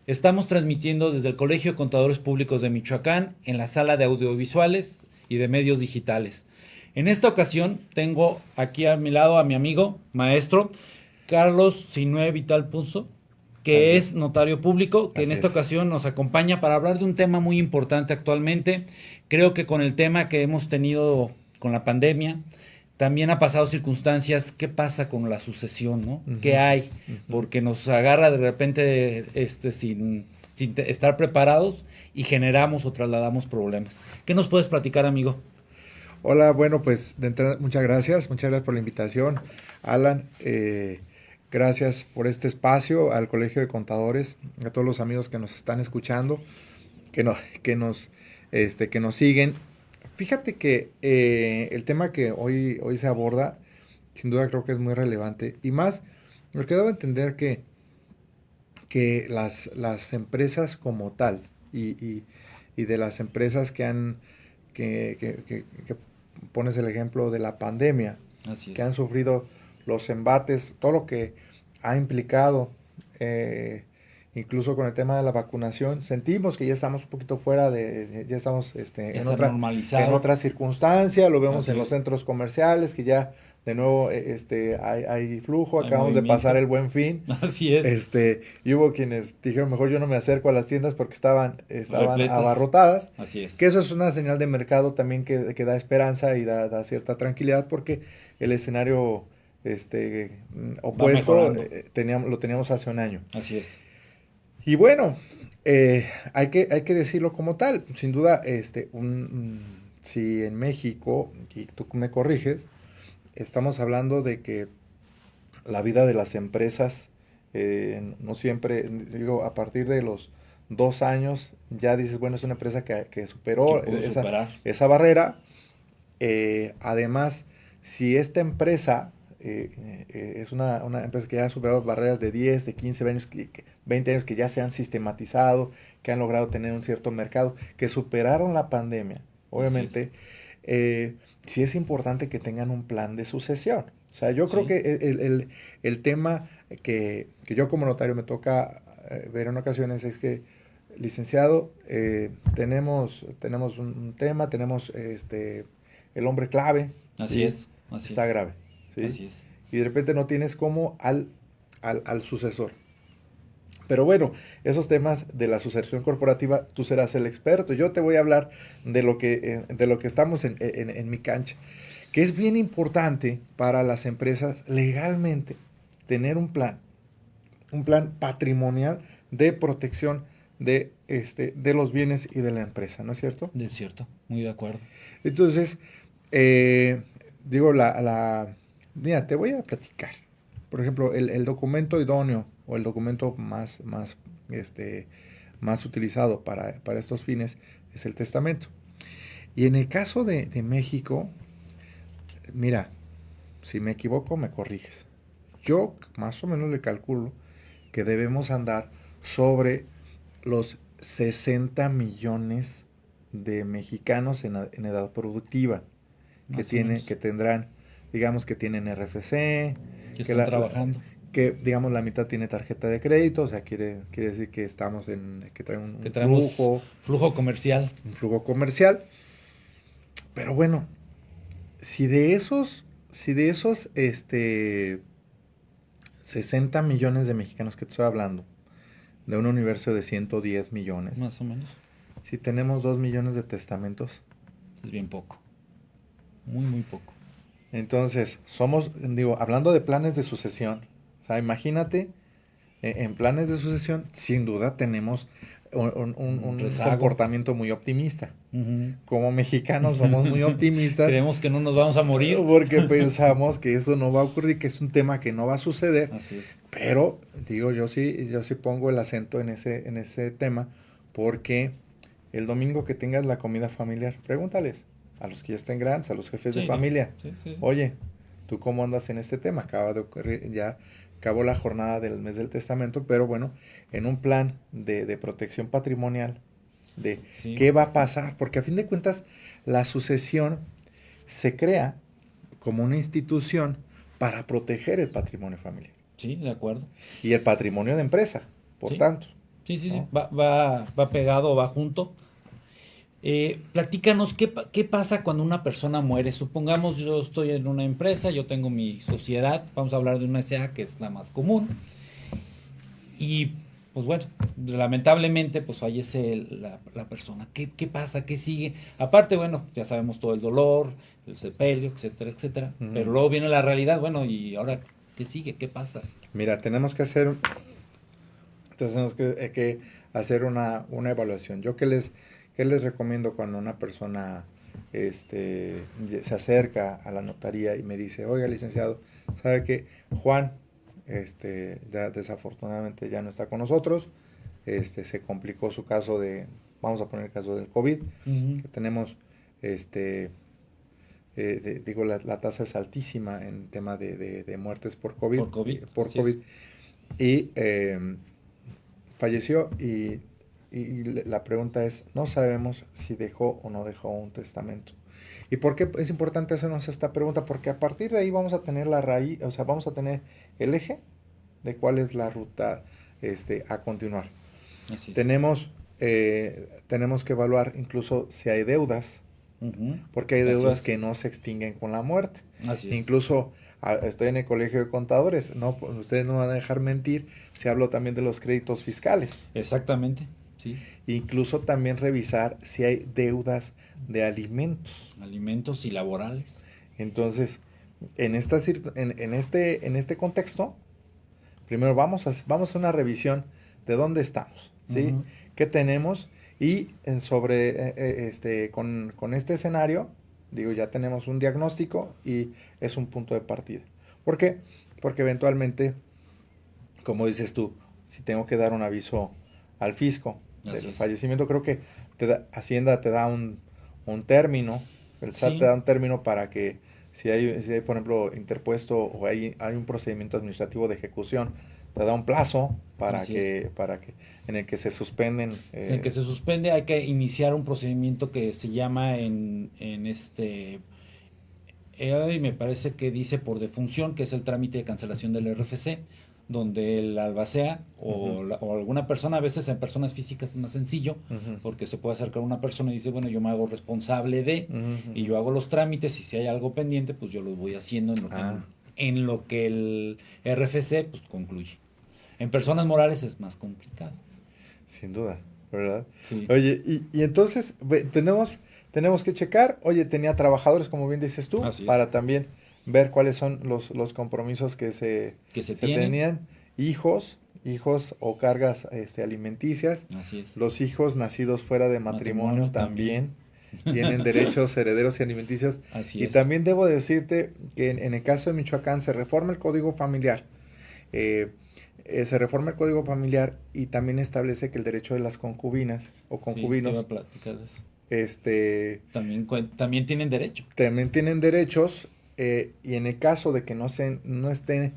Estamos transmitiendo desde el Colegio de Contadores Públicos de Michoacán en la sala de audiovisuales y de medios digitales. En esta ocasión tengo aquí a mi lado a mi amigo, maestro Carlos Sinue Vital Punzo, que Así es es, notario público, que en así esta es. ocasión nos acompaña para hablar de un tema muy importante actualmente. Creo que con el tema que hemos tenido con la pandemia, también ha pasado circunstancias. ¿Qué pasa con la sucesión, no? ¿Qué Ujú, hay? ujú. Porque nos agarra de repente sin estar preparados y generamos o trasladamos problemas. ¿Qué nos puedes platicar, amigo? Hola, bueno, pues de entrada, muchas gracias por la invitación, Alan. Gracias por este espacio al Colegio de Contadores, a todos los amigos que nos están escuchando, que, no- que nos, que nos siguen. Fíjate que el tema que hoy se aborda, sin duda creo que es muy relevante y más, porque debo entender que las empresas como tal y de las empresas que pones el ejemplo de la pandemia, Así que es. han sufrido los embates, todo lo que ha implicado, eh, incluso con el tema de la vacunación, sentimos que ya estamos un poquito fuera ya estamos Ya se ha en normalizado. otra circunstancia, lo vemos en Así los es. centros comerciales, que ya de nuevo hay flujo, Hay acabamos de pasar movimiento. el Buen Fin. Así es. Y hubo quienes dijeron, mejor yo no me acerco a las tiendas porque estaban Repletas. abarrotadas, Así es. que eso es una señal de mercado también que da esperanza y da cierta tranquilidad porque el escenario Va opuesto mejorando. lo teníamos hace un año. Así es. Y bueno, hay que decirlo como tal, sin duda, si en México, y tú me corriges, estamos hablando de que la vida de las empresas, no siempre, digo, a partir de los 2 años, ya dices, bueno, es una empresa que Que superó pudo superar. esa barrera. Además, si esta empresa es una empresa que ya ha superado barreras de 10 de 15 años, 20 años que ya se han sistematizado, que han logrado tener un cierto mercado, que superaron la pandemia, Así es. obviamente, sí es importante que tengan un plan de sucesión. O sea, yo creo Sí. que el tema que yo como notario me toca ver en ocasiones es que, licenciado, tenemos un tema, tenemos el hombre clave, Así ¿sí? es. Así Está es. grave, ¿sí? Así es. Y de repente no tienes como al sucesor. Pero bueno, esos temas de la sucesión corporativa, tú serás el experto. Yo te voy a hablar de lo que estamos en mi cancha, que es bien importante para las empresas legalmente tener un plan patrimonial de protección de los bienes y de la empresa, ¿no es cierto? De cierto. Muy de acuerdo. Entonces, digo, mira, te voy a platicar. Por ejemplo, el documento idóneo o el documento este, más utilizado para estos fines es el testamento. Y en el caso de México, mira, si me equivoco, me corriges. Yo más o menos le calculo que debemos andar sobre los 60 millones de mexicanos en edad productiva Más o que menos. tendrán, digamos que tienen RFC, Que que están trabajando. que digamos la mitad tiene tarjeta de crédito, o sea, quiere decir que que traen Que traemos flujo comercial. un flujo comercial. Pero bueno, si de esos 60 millones de mexicanos que te estoy hablando, de un universo de 110 millones, Más o menos. si tenemos 2 millones de testamentos, Es bien poco. Muy, muy poco. entonces digo, hablando de planes de sucesión, o sea, imagínate, en planes de sucesión, sin duda tenemos Un un rezago. comportamiento muy optimista. Ujú. Como mexicanos somos muy optimistas Creemos que no nos vamos a morir. porque pensamos que eso no va a ocurrir, que es un tema que no va a suceder, Así es. pero digo, yo sí pongo el acento en ese tema porque el domingo que tengas la comida familiar, pregúntales a los que ya estén grandes, a los jefes de Sí, no. familia, Sí, sí, sí. oye, ¿tú cómo andas en este tema? Acaba de ocurrir, ya acabó la jornada del mes del testamento, pero bueno, en un plan de protección patrimonial, de Sí, qué va a pasar, porque a fin de cuentas la sucesión se crea como una institución para proteger el patrimonio familiar sí, de acuerdo. y el patrimonio de empresa, por Sí, tanto. Sí, sí, sí. ¿no? Va pegado, va junto. Platícanos, ¿qué pasa cuando una persona muere? Supongamos yo estoy en una empresa, yo tengo mi sociedad, vamos a hablar de una SA que es la más común, y pues bueno, lamentablemente pues fallece la persona. ¿Qué pasa? ¿Qué sigue? Aparte, bueno, ya sabemos todo el dolor, el sepelio, etcétera, etcétera, pero Ujú. luego viene la realidad, bueno, y ahora, ¿qué sigue? ¿Qué pasa? Mira, tenemos que hacer una evaluación. ¿Qué les recomiendo cuando una persona se acerca a la notaría y me dice, oiga, licenciado, ¿sabe qué? Juan, ya desafortunadamente ya no está con nosotros, se complicó su caso vamos a poner el caso del COVID, Ujú. que tenemos, este, digo, la tasa es altísima en tema de muertes por COVID, Por COVID, por así es. COVID, y falleció y la pregunta es, no sabemos si dejó o no dejó un testamento. ¿Y por qué es importante hacernos esta pregunta? Porque a partir de ahí vamos a tener la raíz, o sea, vamos a tener el eje de cuál es la ruta a continuar. Así es. Tenemos que evaluar incluso si hay deudas, Ujú. porque hay Así deudas es. que no se extinguen con la muerte. Así es. Incluso estoy en el colegio de contadores, no, pues, ustedes no van a dejar mentir si hablo también de los créditos fiscales. Exactamente, sí. Incluso también revisar si hay deudas de alimentos. Alimentos y laborales. Entonces, en este contexto, primero vamos a hacer una revisión de dónde estamos, ¿sí? Ujú. ¿Qué tenemos? Y con este escenario, digo, ya tenemos un diagnóstico y es un punto de partida. ¿Por qué? Porque eventualmente, como dices tú, si tengo que dar un aviso al fisco Así del es. fallecimiento, creo que Hacienda te da un término, el SAT te Sí, da un término para que si hay, por ejemplo, interpuesto o hay un procedimiento administrativo de ejecución, te da un plazo para así es. que en el que se suspenden. En el que se suspende hay que iniciar un procedimiento que se llama y me parece que dice por defunción, que es el trámite de cancelación del RFC, donde el albacea Ujú, o alguna persona, a veces en personas físicas es más sencillo, ujú, porque se puede acercar una persona y dice, bueno, yo me hago responsable ujú, y ujú. yo hago los trámites, y si hay algo pendiente, pues yo lo voy haciendo Ah, en lo que el RFC pues concluye. En personas morales es más complicado. sin duda, ¿verdad? Sí, Oye, y entonces tenemos que checar, oye, tenía trabajadores, como bien dices tú, así es. para también ver cuáles son los compromisos que se, Que se se tienen, tenían, hijos o cargas alimenticias, así es. los hijos nacidos fuera de matrimonio Matrimonio también, también tienen derechos herederos y alimenticios. así Y es. también debo decirte que en el caso de Michoacán se reforma el Código Familiar. eh, Se reforma el Código Familiar y también establece que el derecho de las concubinas o Sí, te iba a concubinos, platicar de eso. este, También tienen derecho. también tienen derechos, y en el caso de que no esté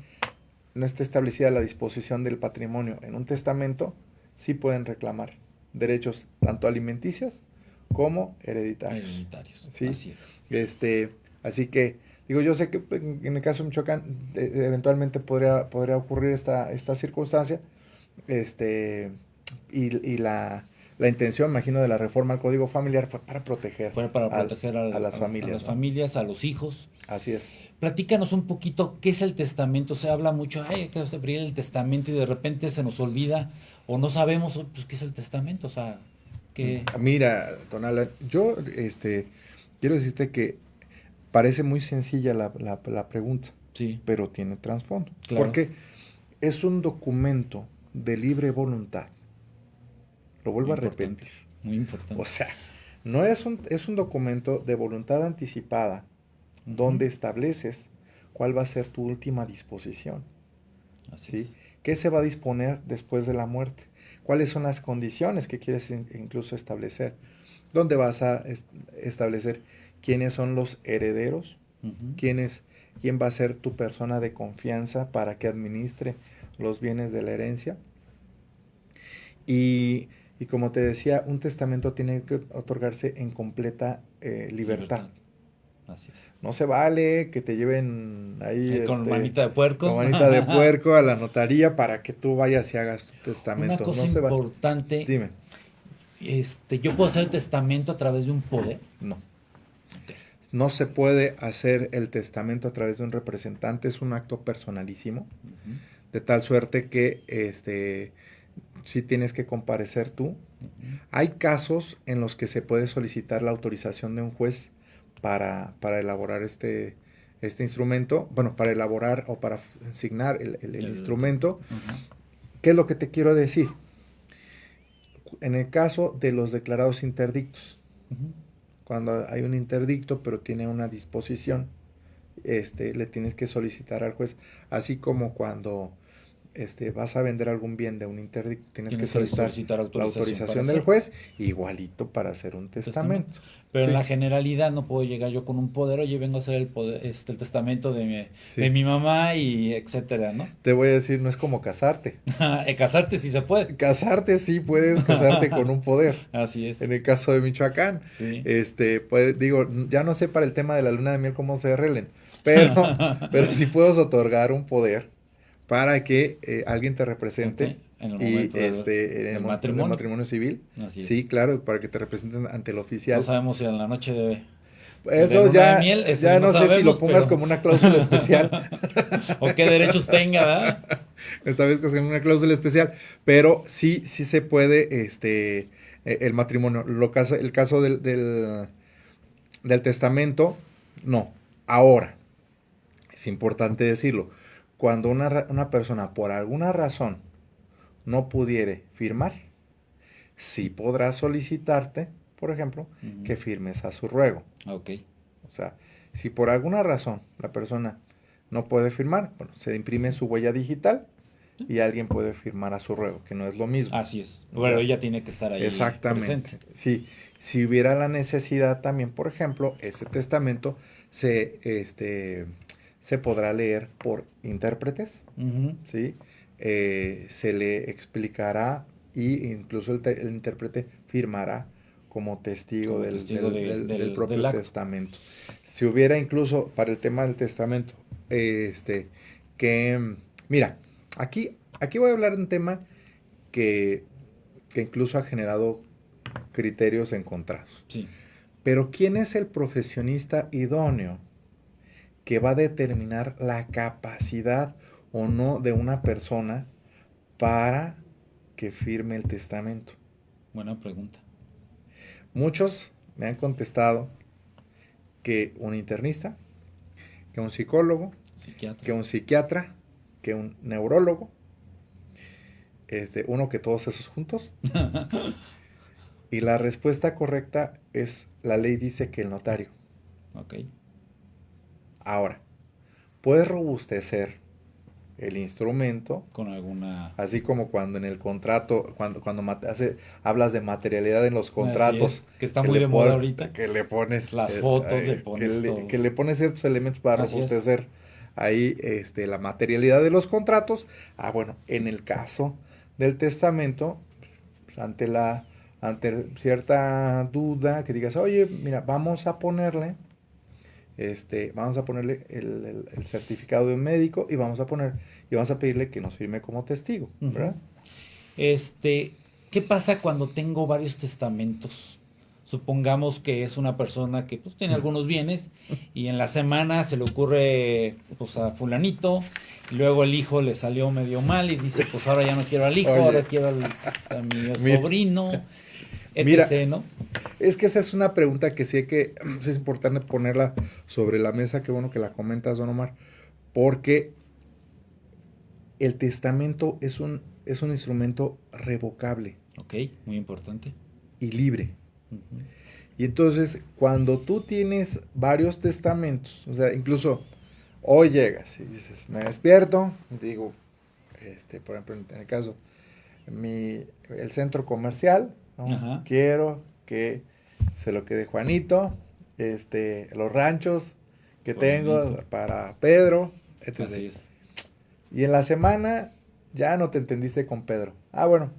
establecida la disposición del patrimonio en un testamento, sí pueden reclamar derechos tanto alimenticios como hereditarios. Hereditarios, ¿Sí? así es. Este, Así que, digo, yo sé que en el caso de Michoacán, eventualmente podría ocurrir esta circunstancia, este, y la intención, imagino, de la reforma al Código Familiar fue para proteger Fue para al- proteger a las a las familias, ¿no? familias, a los hijos. Así es. Platícanos un poquito qué es el testamento. Se habla mucho, ay, hay que abrir el testamento, y de repente se nos olvida o no sabemos pues, qué es el testamento. O sea, que Mira, don Alan, yo quiero decirte que parece muy sencilla la pregunta, sí, pero tiene trasfondo. claro, Porque es un documento de libre voluntad. Lo muy vuelvo a importante, repetir. muy O importante. sea, no es un documento de voluntad anticipada Ujú. donde estableces cuál va a ser tu última disposición, Así ¿sí? es. ¿Qué se va a disponer después de la muerte? ¿Cuáles son las condiciones que quieres incluso establecer? ¿Dónde vas a establecer quiénes son los herederos? Ujú. ¿Quién va a ser tu persona de confianza para que administre los bienes de la herencia? Y como te decía, un testamento tiene que otorgarse en completa libertad. Libertad. Así es. No se vale que te lleven ahí Con manita de puerco. con manita de puerco a la notaría para que tú vayas y hagas tu Una testamento. cosa No se va. importante, Dime, yo puedo hacer el testamento a través de un poder. no. Ok. No se puede hacer el testamento a través de un representante, es un acto personalísimo, Ujú, de tal suerte que sí tienes que comparecer tú. ujú. Hay casos en los que se puede solicitar la autorización de un juez para elaborar este instrumento, bueno, para elaborar o para asignar el instrumento. Ajá. ¿Qué es lo que te quiero decir? En el caso de los declarados interdictos, Ujú. cuando hay un interdicto pero tiene una disposición, le tienes que solicitar al juez, así como cuando vas a vender algún bien de un interdicto, tienes que Tienes que solicitar solicitar la autorización para autorización del hacerlo. juez, igualito para hacer un Testamento. testamento. Pero en Sí, la generalidad no puedo llegar yo con un poder, oye, vengo a hacer el testamento de sí. mi mamá y etcétera, ¿no? Te voy a decir, no es como casarte. Casarte sí se puede. Casarte sí puedes casarte con un poder. Así es. En el caso de Michoacán, Sí. digo, ya no sé para el tema de la luna de miel cómo se arreglen, pero sí puedes otorgar un poder para que alguien te represente Gente, en el y momento en el del momento del matrimonio. matrimonio civil. Así Sí, es. claro, para que te representen ante el No oficial. sabemos si en la noche de Eso luna de ya, miel, eso ya no no sé si lo sabemos, pongas pero... como una cláusula especial. o qué derechos tenga, ¿verdad? Esta vez que es una cláusula especial, pero sí se puede el matrimonio. El caso del testamento, no. Ahora, es importante decirlo, cuando una persona por alguna razón no pudiere firmar, sí podrá solicitarte, por ejemplo, Ujú. que firmes a su ruego. Ok. O sea, si por alguna razón la persona no puede firmar, bueno, se imprime su huella digital y alguien puede firmar a su ruego, que no es lo mismo. Así es. O Pero sea, ella tiene que estar ahí presente. exactamente. Sí, si hubiera la necesidad también, por ejemplo, ese testamento se podrá leer por intérpretes, Ujú. ¿sí? Se le explicará y incluso el intérprete firmará como testigo Como testigo del del propio acto. testamento. Si hubiera incluso para el tema del testamento, mira, aquí voy a hablar de un tema que, que incluso ha generado criterios encontrados. Sí. Pero ¿quién es el profesionista idóneo que va a determinar la capacidad o no de una persona para que firme el testamento? Buena pregunta. Muchos me han contestado que un internista, que un psicólogo, Psiquiatra. que un psiquiatra, que un neurólogo, uno que todos esos juntos. Y la respuesta correcta es, la ley dice que el notario. Ok. Ahora, puedes robustecer el instrumento, Con alguna... así como cuando en el contrato, hablas de materialidad en los Así contratos, es. Que está muy de moda ahorita. que le pones, Las fotos, le pones todo. que le pones ciertos elementos para Así es. robustecer ahí la materialidad de los contratos. Ah, bueno, en el caso del testamento, pues, ante cierta duda, que digas, oye, mira, vamos a ponerle el certificado de un médico y vamos a pedirle que nos firme como testigo, Ujú. ¿verdad? ¿Qué pasa cuando tengo varios testamentos? Supongamos que es una persona que pues tiene algunos bienes y en la semana se le ocurre pues a fulanito y luego el hijo le salió medio mal y dice pues ahora ya no quiero al hijo, ahora Oye, quiero a mi mira, sobrino, mira, etc., ¿no? es que esa es una pregunta que sí es importante ponerla sobre la mesa, qué bueno que la comentas, don Omar, porque el testamento es un instrumento revocable Ok, muy importante. y libre. Ujú. Y entonces, cuando tú tienes varios testamentos, o sea, incluso hoy llegas y dices, me despierto, digo, por ejemplo, en el caso, el centro comercial, ¿no? Ajá, Quiero que se lo quede Juanito, los ranchos que tengo Fulanito. para Pedro, Así etc. es. Y en la semana ya no te entendiste con Pedro. Ah, bueno,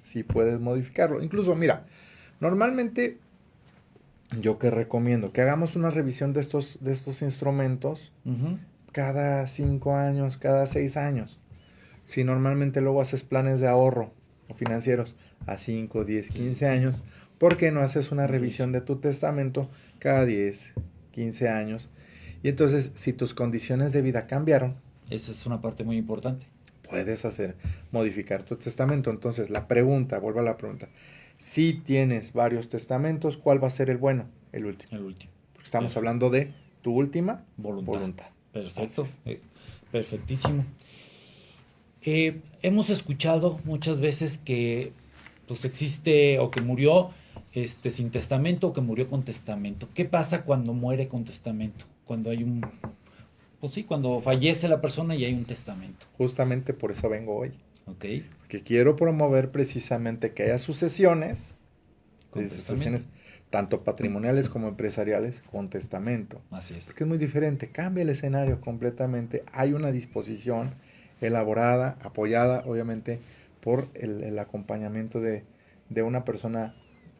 sí puedes modificarlo. Incluso, mira, normalmente yo que recomiendo que hagamos una revisión de estos instrumentos Ujú. cada 5 años, cada 6 años. Si normalmente luego haces planes de ahorro o financieros a 5, 10, Sí, 15 sí. años, ¿por qué no haces una Una revisión de revisión. tu testamento cada 10, 15 años? Y entonces, si tus condiciones de vida cambiaron, Esa es una parte muy importante. puedes hacer, modificar tu testamento. Entonces, la pregunta, vuelvo a la pregunta. Si tienes varios testamentos, ¿cuál va a ser el bueno? El último. El último. Porque estamos Perfecto. hablando de tu última Voluntad. voluntad. Así Perfecto. es. Perfectísimo. Hemos escuchado muchas veces que pues existe o que murió sin testamento o que murió con testamento. ¿Qué pasa cuando muere con testamento? Cuando hay un, pues sí, cuando fallece la persona y hay un testamento. Justamente por eso vengo hoy. ¿Ok? Que quiero promover precisamente que haya Con testamento. sucesiones tanto patrimoniales como empresariales con testamento. Así es. Porque es muy diferente, cambia el escenario completamente. Hay una disposición elaborada, apoyada obviamente por el acompañamiento de una persona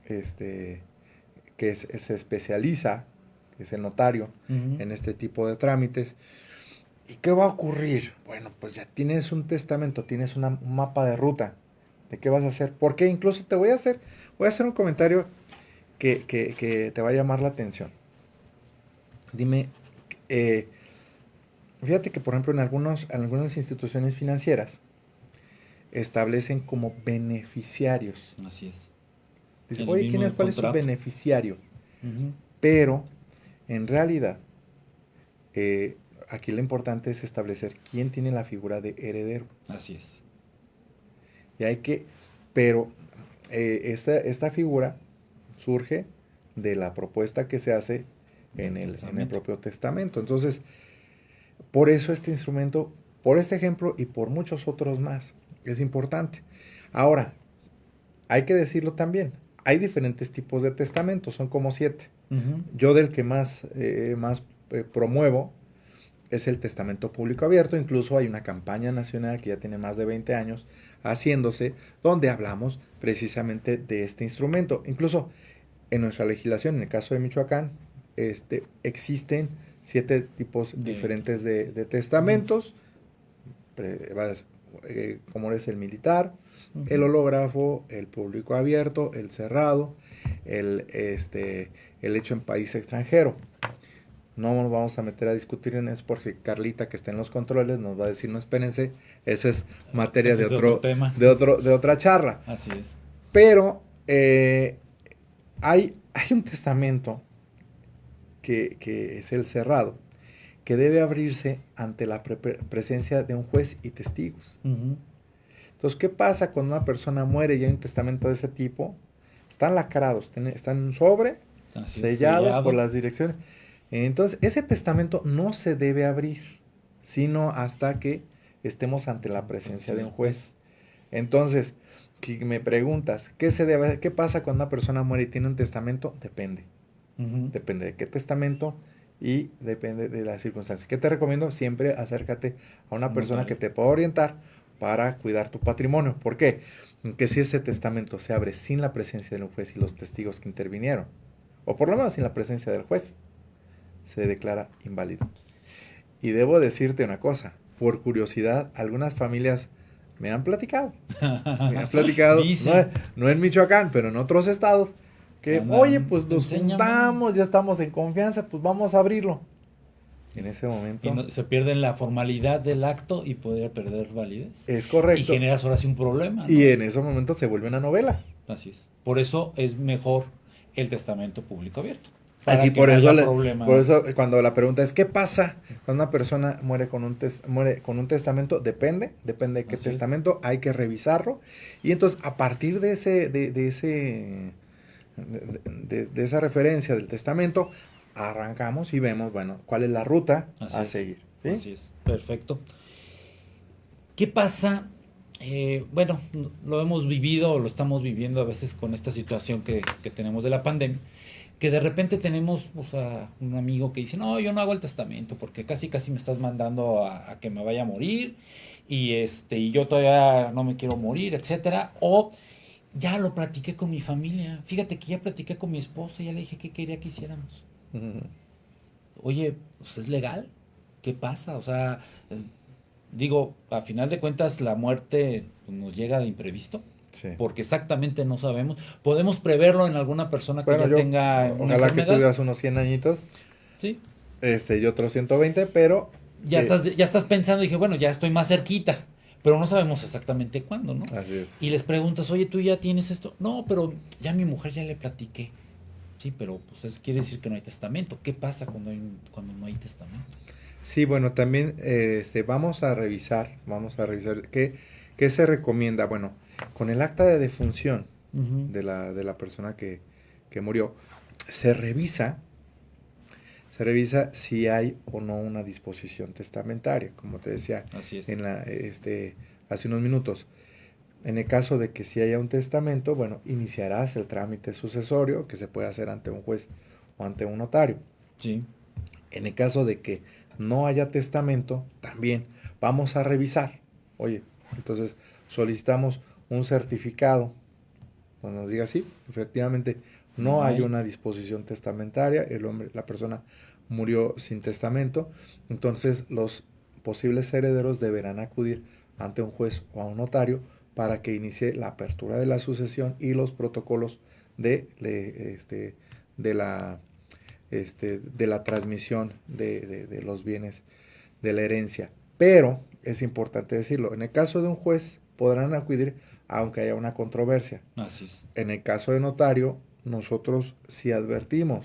este, se especializa, que es el notario, Ujú. en este tipo de trámites. ¿Y qué va a ocurrir? Bueno, pues ya tienes un testamento, tienes un mapa de ruta de qué vas a hacer. Porque incluso voy a hacer un comentario que te va a llamar la atención. Dime, eh, fíjate que por ejemplo en algunas instituciones financieras establecen como beneficiarios. Así es. Dice, En el oye, mismo ¿cuál es su contrato. beneficiario? Ujú. Pero en realidad, eh, aquí lo importante es establecer quién tiene la figura de heredero. Así es. Y hay que, pero esta figura surge de la propuesta que se hace Del en el testamento. propio testamento. Entonces, por eso este instrumento, por este ejemplo y por muchos otros más, es importante. Ahora, hay que decirlo también, hay diferentes tipos de testamentos, son como 7. Ujú. Yo del que más promuevo es el testamento público abierto. Incluso hay una campaña nacional que ya tiene más de 20 años haciéndose, donde hablamos precisamente de este instrumento. Incluso en nuestra legislación, en el caso de Michoacán, existen 7 tipos De, diferentes de ujú. testamentos, como es el militar, el Ujú. hológrafo, el público abierto, el cerrado, el hecho en país extranjero. No nos vamos a meter a discutir en eso porque Carlita, que está en los controles, nos va a decir, no, espérense, esa es materia Ese es otro tema. de otra charla. Así es. Pero hay un testamento que es el cerrado, que debe abrirse ante la presencia de un juez y testigos. Ujú. Entonces, ¿qué pasa cuando una persona muere y hay un testamento de ese tipo? Están lacrados, están en un sobre, Así es, sellados por sellado. las direcciones. Entonces, ese testamento no se debe abrir, sino hasta que estemos ante la La presencia presencia de del un juez. juez. Entonces, si me preguntas, qué pasa cuando una persona muere y tiene un testamento? Depende. Ujú. Depende de qué testamento y depende de las circunstancias. ¿Qué te recomiendo? Siempre acércate a una Un persona que notario. te pueda orientar para cuidar tu patrimonio. ¿Por qué? Que si ese testamento se abre sin la presencia del juez y los testigos que intervinieron, o por lo menos sin la presencia del juez, se declara inválido. Y debo decirte una cosa, por curiosidad, algunas familias me han platicado, no, Dicen, no en Michoacán, pero en otros estados, que, oye, andan, pues nos enséñame. juntamos, ya estamos en confianza, pues vamos a abrirlo. En Es- ese Y momento, se pierden la formalidad del acto y podría perder validez. es Y correcto, generas ahora sí un problema, y ¿no? en ese momento se vuelve una novela. Así es. Por eso es mejor el testamento público abierto. Así Para que no haya por problema. eso cuando la pregunta es ¿qué pasa cuando una persona muere muere con un testamento? Depende de qué Así es. testamento, hay que revisarlo y entonces a partir de esa referencia del testamento arrancamos y vemos, bueno, cuál es la ruta Así a es. seguir, ¿sí? Así es. Perfecto. ¿Qué pasa? Bueno, lo hemos vivido o lo estamos viviendo a veces con esta situación que tenemos de la pandemia, que de repente tenemos, o sea, un amigo que dice, no, yo no hago el testamento porque casi casi me estás mandando a que me vaya a morir y y yo todavía no me quiero morir, etcétera. O Ya lo platiqué con mi familia. Fíjate que ya platiqué con mi esposa, ya le dije qué quería que hiciéramos. Ujú. Oye, pues es legal. ¿Qué pasa? O sea, digo, a final de cuentas la muerte pues, nos llega de imprevisto, Sí. porque exactamente no sabemos. Podemos preverlo en alguna persona que Bueno, ya tenga una ojalá que tú enfermedad, vivas unos 100 añitos, ¿sí? yo otros 120, pero Ya estás pensando, dije, bueno, ya estoy más cerquita, pero no sabemos exactamente cuándo, ¿no? así es. Y les preguntas, oye, ¿tú ya tienes esto? No, pero ya mi mujer ya le platiqué. Sí, pero pues eso quiere decir que no hay testamento. ¿Qué pasa cuando no hay testamento? Sí, bueno, también vamos a revisar qué se recomienda. Bueno, con el acta de defunción Ujú. de la persona que murió, se revisa, se revisa si hay o no una disposición testamentaria, como te decía Así es. en hace unos minutos. En el caso de que si haya un testamento, bueno, iniciarás el trámite sucesorio que se puede hacer ante un juez o ante un notario. Sí. En el caso de que no haya testamento, también vamos a revisar. Oye, entonces solicitamos un certificado donde nos diga sí, efectivamente no No hay hay. una disposición testamentaria, la persona murió sin testamento, entonces los posibles herederos deberán acudir ante un juez o a un notario para que inicie la apertura de la sucesión y los protocolos de la de la transmisión de los bienes de la herencia. Pero es importante decirlo, en el caso de un juez podrán acudir aunque haya una controversia. Así es. En el caso de notario, nosotros si advertimos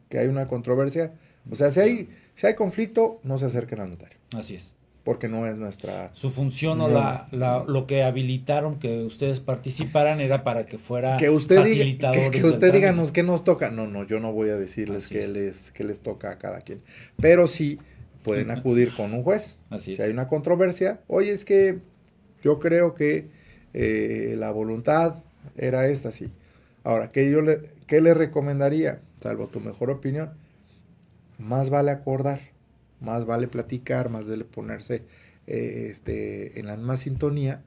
que hay una controversia, o sea, Claro. si hay conflicto, no se acerquen al notario, Así es. porque no es nuestra... Su función o No, lo que habilitaron que ustedes participaran era para que fuera que usted diga, que facilitadores del usted trámite. díganos qué nos toca. No, no, yo no voy a decirles Así es. qué les toca a cada quien. Pero sí pueden acudir con un juez. Así Si es. hay una controversia, oye, es que yo creo que la voluntad era esta, sí. Ahora, ¿qué le recomendaría? Salvo tu mejor opinión, más vale acordar, más vale platicar, más vale ponerse en la misma sintonía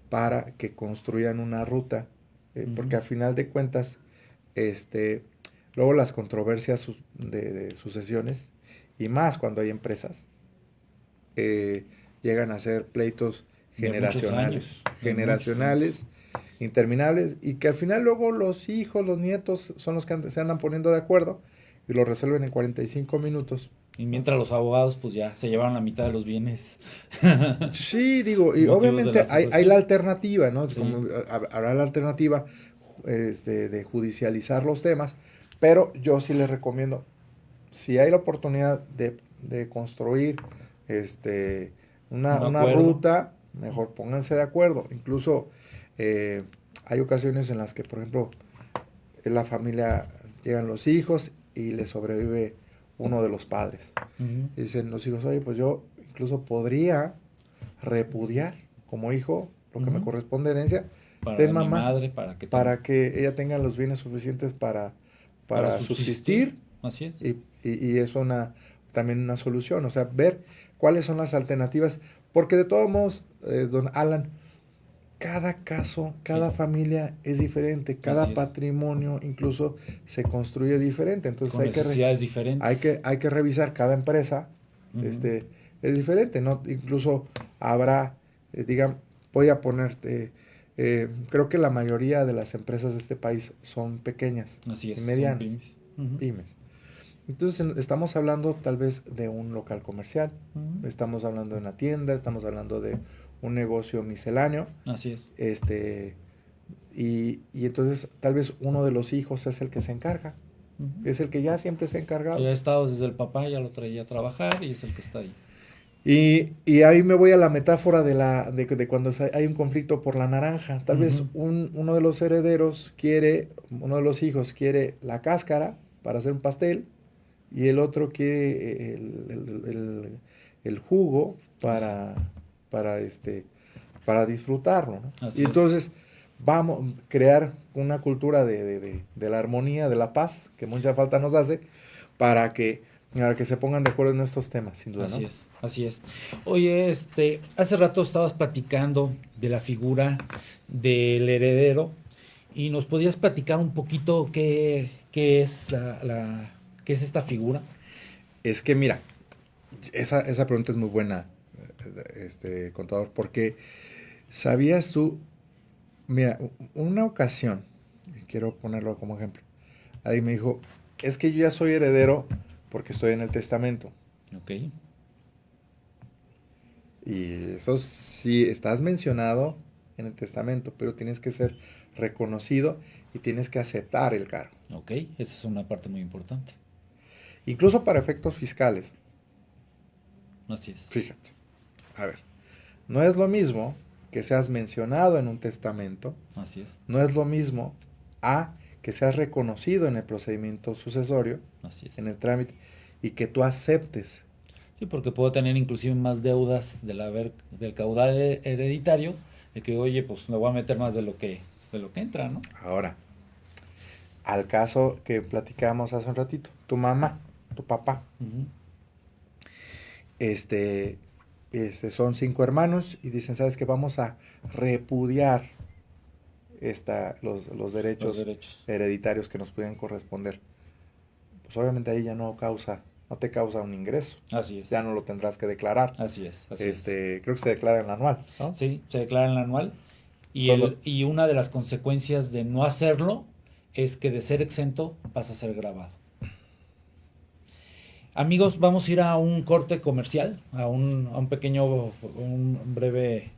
para que construyan una ruta, porque Ujú. al final de cuentas, luego las controversias de sucesiones, y más cuando hay empresas, eh, llegan a ser pleitos De muchos generacionales, años. De muchos años. interminables, y que al final luego los hijos, los nietos son los que se andan poniendo de acuerdo y lo resuelven en 45 minutos. Y mientras los abogados pues ya se llevaron la mitad de los bienes Sí, digo, y motivos de obviamente la hay la sucesión. alternativa, ¿no? Sí. Como habrá la alternativa de judicializar los temas, pero yo sí les recomiendo, si hay la oportunidad de construir este, Un una acuerdo. ruta, mejor pónganse de acuerdo. Incluso eh, hay ocasiones en las que, por ejemplo, en la familia llegan los hijos y les sobrevive uno de los padres. Ujú. Y dicen los hijos, oye, pues yo incluso podría repudiar como hijo lo que me Ujú. corresponde de herencia de Para mi mamá madre, para que tenga, para que ella tenga los bienes suficientes para para subsistir. subsistir Así es. y es también una solución, o sea, ver cuáles son las alternativas, porque de todos modos, don Alan, cada caso, cada Es- familia es diferente, Así cada es. patrimonio incluso se construye diferente, entonces Con necesidades diferentes. hay que revisar cada empresa, Ujú. este, es diferente, ¿no? Incluso habrá, digan, voy a ponerte, creo que la mayoría de las empresas de este país son pequeñas Así y es, son medianas, pymes. Ujú. pymes. Entonces estamos hablando tal vez de un local comercial, Ujú. estamos hablando de una tienda, estamos hablando de un negocio misceláneo, Así es. este, y entonces tal vez uno de los hijos es el que se encarga, Ujú. es el que ya siempre se ha Que encargado. ya ha estado desde el papá, ya lo traía a trabajar y es el que está ahí. Y ahí me voy a la metáfora de cuando hay un conflicto por la naranja. Tal vez Ujú. uno de los herederos quiere, uno de los hijos quiere la cáscara para hacer un pastel y el otro quiere el jugo Así, para, para disfrutarlo, ¿no? Y así es. entonces vamos a crear una cultura de la armonía, de la paz, que mucha falta nos hace, para que, para que se pongan de acuerdo en estos temas, sin duda, Así ¿no? es. Así es. Oye, hace rato estabas platicando de la figura del heredero y nos podías platicar un poquito qué es qué es esta figura. Es que mira, esa pregunta es muy buena, contador, porque ¿sabías tú? Mira, una ocasión, y quiero ponerlo como ejemplo, alguien me dijo, es que yo ya soy heredero porque estoy en el testamento. Ok, Y eso sí, estás mencionado en el testamento, pero tienes que ser reconocido y tienes que aceptar el cargo. ok, esa es una parte muy importante. Incluso para efectos fiscales. Así es, Fíjate, a ver, no es lo mismo que seas mencionado en un testamento, así es, no es lo mismo a que seas reconocido en el procedimiento sucesorio, así es. en el trámite, y que tú aceptes. Sí, porque puedo tener inclusive más deudas del caudal hereditario, de que, oye, pues le voy a meter más de lo que entra, ¿no? Ahora, al caso que platicábamos hace un ratito, tu mamá, tu papá, Ujú. este, son 5 hermanos y dicen, ¿sabes qué? Vamos a repudiar los Los derechos derechos. hereditarios que nos pueden corresponder. Pues obviamente ahí ya no te causa un ingreso, Así es, ya no lo tendrás que declarar. así es, así es. Creo que se declara en el anual, ¿no? Sí, se declara en el anual Cuando, y una de las consecuencias de no hacerlo es que de ser exento vas a ser grabado. Amigos, vamos a ir a un corte comercial, a un pequeño, un breve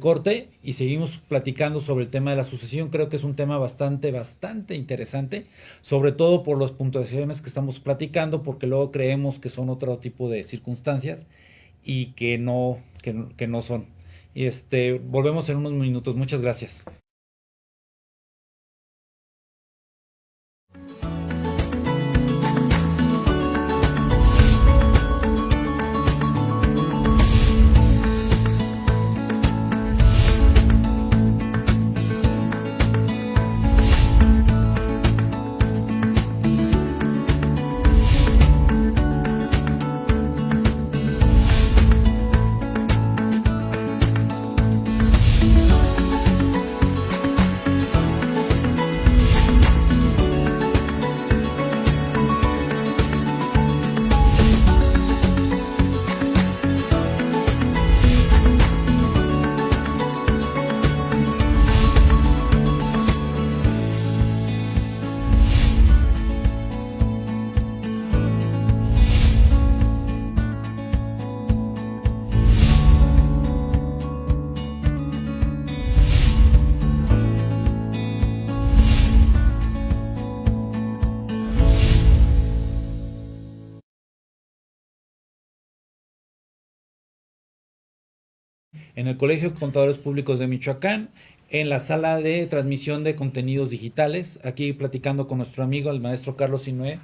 corte y seguimos platicando sobre el tema de la sucesión. Creo que es un tema bastante interesante, sobre todo por las puntuaciones que estamos platicando, porque luego creemos que son otro tipo de circunstancias y que no son. Y volvemos en unos minutos. Muchas gracias. En el Colegio de Contadores Públicos de Michoacán, en la sala de transmisión de contenidos digitales, aquí platicando con nuestro amigo, el maestro Carlos Sinué,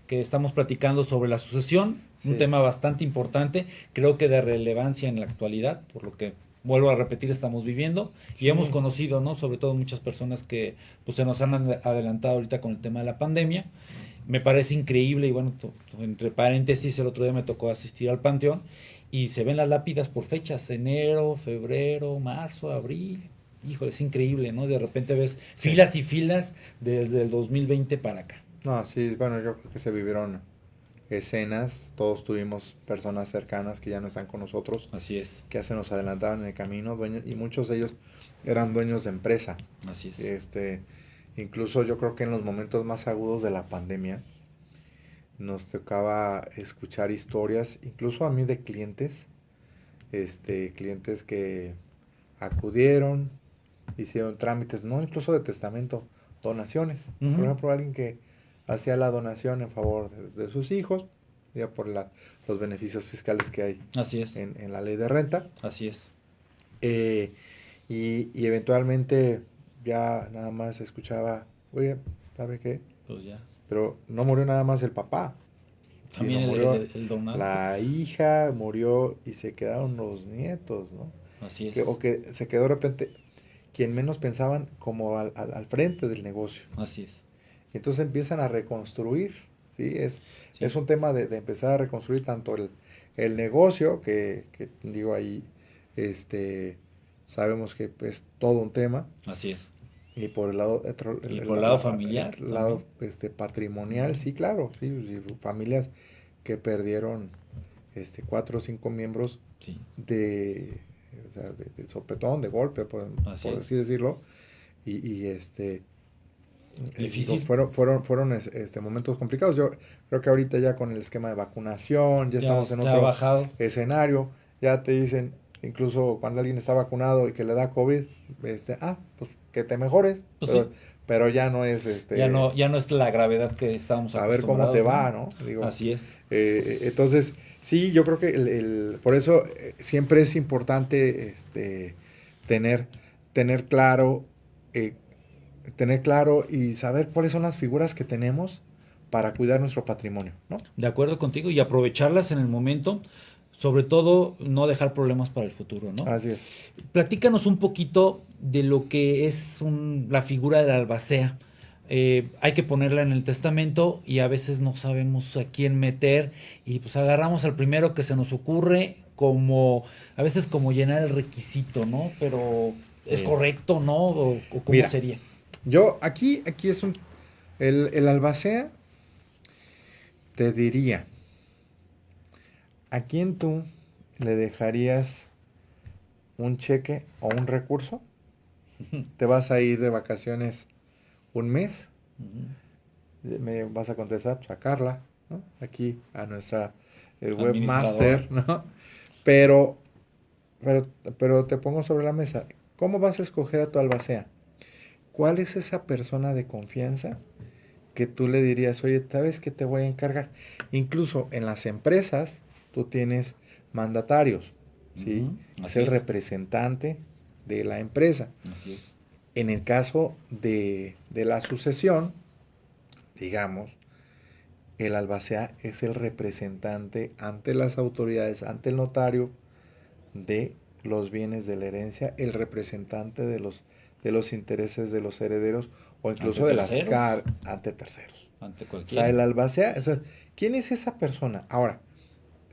que estamos platicando sobre la sucesión, un sí, tema bastante importante, creo que de relevancia en la actualidad, por lo que vuelvo a repetir, estamos viviendo y hemos sí, conocido, ¿no? Sobre todo muchas personas que pues se nos han adelantado ahorita con el tema de la pandemia. Me parece increíble y bueno, entre paréntesis, el otro día me tocó asistir al Panteón y se ven las lápidas por fechas, enero, febrero, marzo, abril. Híjole, es increíble, ¿no? De repente ves sí. filas y filas desde el 2020 para acá. No, sí, bueno, yo creo que se vivieron escenas, todos tuvimos personas cercanas que ya no están con nosotros, Así es, que ya se nos adelantaban en el camino, dueños, y muchos de ellos eran dueños de empresa. así es. Este, incluso yo creo que en los momentos más agudos de la pandemia nos tocaba escuchar historias, incluso a mí de clientes, clientes que acudieron, hicieron trámites, no incluso de testamento, donaciones. Por Ujú. ejemplo, alguien que hacía la donación en favor de sus hijos, ya por los beneficios fiscales que hay Así es, en la ley de renta, así es. eh, y eventualmente ya nada más escuchaba, oye, ¿sabe qué? Pues ya. Pero no murió nada más el papá, sino También murió el donante. la hija, murió y se quedaron los nietos, ¿no? Así O es, que se quedó de repente quien menos pensaban como al frente del negocio. así es. Y entonces empiezan a reconstruir, ¿sí? Sí, Es un tema de empezar a reconstruir tanto el negocio, que digo ahí, sabemos que es todo un tema. Así es. Y por el lado, Y por el lado familiar el lado patrimonial, sí, claro, sí, sí, familias que perdieron 4 o 5 miembros Sí, o sea, de sopetón, de golpe, así por es. así decirlo, y digo, Difícil. fueron momentos complicados. Yo creo que ahorita ya con el esquema de vacunación, ya Ya, estamos en ya ha otro bajado. escenario, ya te dicen, incluso cuando alguien está vacunado y que le da COVID, pues que te mejores, Pues sí, pero ya no es ya no es la gravedad que estábamos a ver cómo te acostumbrados, va, ¿no? ¿no? Digo, Así es. entonces, sí, yo creo que por eso siempre es importante tener, tener claro, eh, tener claro y saber cuáles son las figuras que tenemos para cuidar nuestro patrimonio, ¿no? De acuerdo contigo y aprovecharlas en el momento, sobre todo no dejar problemas para el futuro, ¿no? Así es. Platícanos un poquito de lo que es la figura de la albacea. Hay que ponerla en el testamento y a veces no sabemos a quién meter y pues agarramos al primero que se nos ocurre como, a veces como llenar el requisito, ¿no? Pero ¿es Sí. correcto, no? ¿O cómo Mira, sería? yo aquí es el albacea, te diría, ¿a quién tú le dejarías un cheque o un recurso? ¿Te vas a ir de vacaciones un mes? Ujú. Me vas a contestar, pues a Carla, ¿no? Aquí a nuestra Administradora. webmaster, ¿no? Pero, pero, pero te pongo sobre la mesa, ¿cómo vas a escoger a tu albacea? ¿Cuál es esa persona de confianza que tú le dirías, oye, ¿sabes qué te voy a encargar? Incluso en las empresas, tú tienes mandatarios, ¿sí? Ujú, Es así el es, representante de la empresa. así es. En el caso de la sucesión, digamos, el albacea es el representante ante las autoridades, ante el notario de los bienes de la herencia, el representante de los intereses de los herederos o Ante incluso de las terceros, ante terceros. ante O sea, cualquiera. el albacea, o sea, ¿quién es esa persona? Ahora,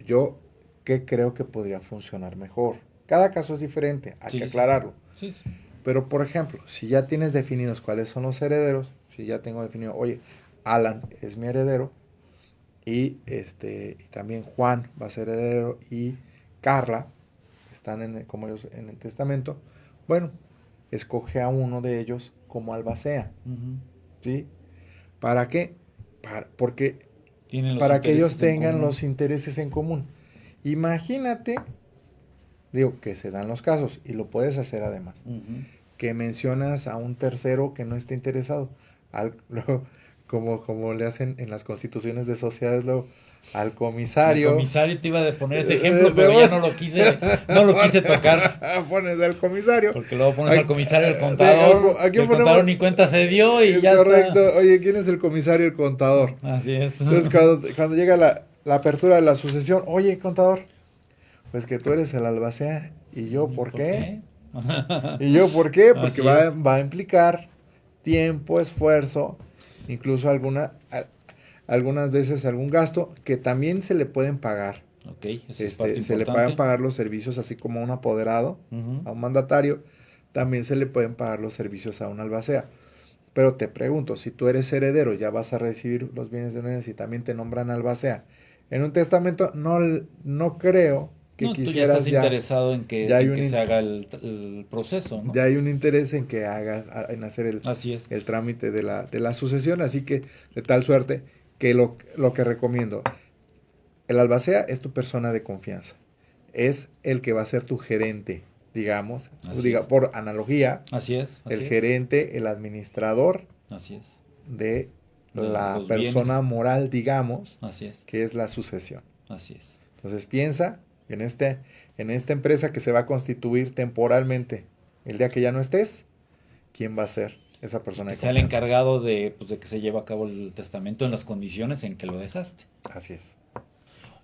yo qué creo que podría funcionar mejor. Cada caso es diferente, hay que Sí, sí, sí. aclararlo. Sí, sí. Pero, por ejemplo, si ya tienes definidos cuáles son los herederos, si ya tengo definido, oye, Alan es mi heredero, y también Juan va a ser heredero, y Carla, están como ellos en el testamento, bueno, escoge a uno de ellos como albacea, Ujú. ¿sí? ¿Para qué? Porque Tienen los para que ellos intereses en tengan común. los intereses en común. Imagínate, digo, que se dan los casos, y lo puedes hacer además, Ujú. que mencionas a un tercero que no esté interesado, al, como le hacen en las constituciones de sociedades, al Al comisario. comisario te iba a poner ese ejemplo, pero ya no lo quise tocar. Pones al comisario. Porque luego pones ¿A, al comisario, el ¿A y quién el ponemos? contador ni cuenta se dio y Es ya correcto. está. Oye, ¿quién es el comisario y el contador? Así es. Entonces, cuando llega la apertura de la sucesión, oye, contador, pues que tú eres el albacea. ¿Y yo ¿Y por por qué? qué? ¿Y yo por qué? Porque Así es. va a implicar tiempo, esfuerzo, incluso algunas veces algún gasto que también se le pueden pagar. Ok, esa es parte Se le pueden importante. pagar los servicios así como a un apoderado, Ujú. a un mandatario, también se le pueden pagar los servicios a un albacea. Pero te pregunto, si tú eres heredero, ya vas a recibir los bienes de una herencia y también te nombran albacea. En un testamento no creo que No, tú ya estás quisieras interesado ya hay en que se haga el proceso, ¿no? ya hay un interés en que en hacer Así es. el trámite de la sucesión, así que de tal suerte que lo que recomiendo, el albacea es tu persona de confianza, es el que va a ser tu gerente, digamos, Así es. por analogía, Así es. el Así es. gerente, el administrador Así es. de De la los persona bienes. moral, digamos, Así es. que es la sucesión. Así es. Entonces piensa en esta empresa que se va a constituir temporalmente. El día que ya no estés, ¿quién va a ser esa Y persona que de sea el confianza? encargado de, pues, de que se lleve a cabo el testamento en las condiciones en que lo dejaste. Así es.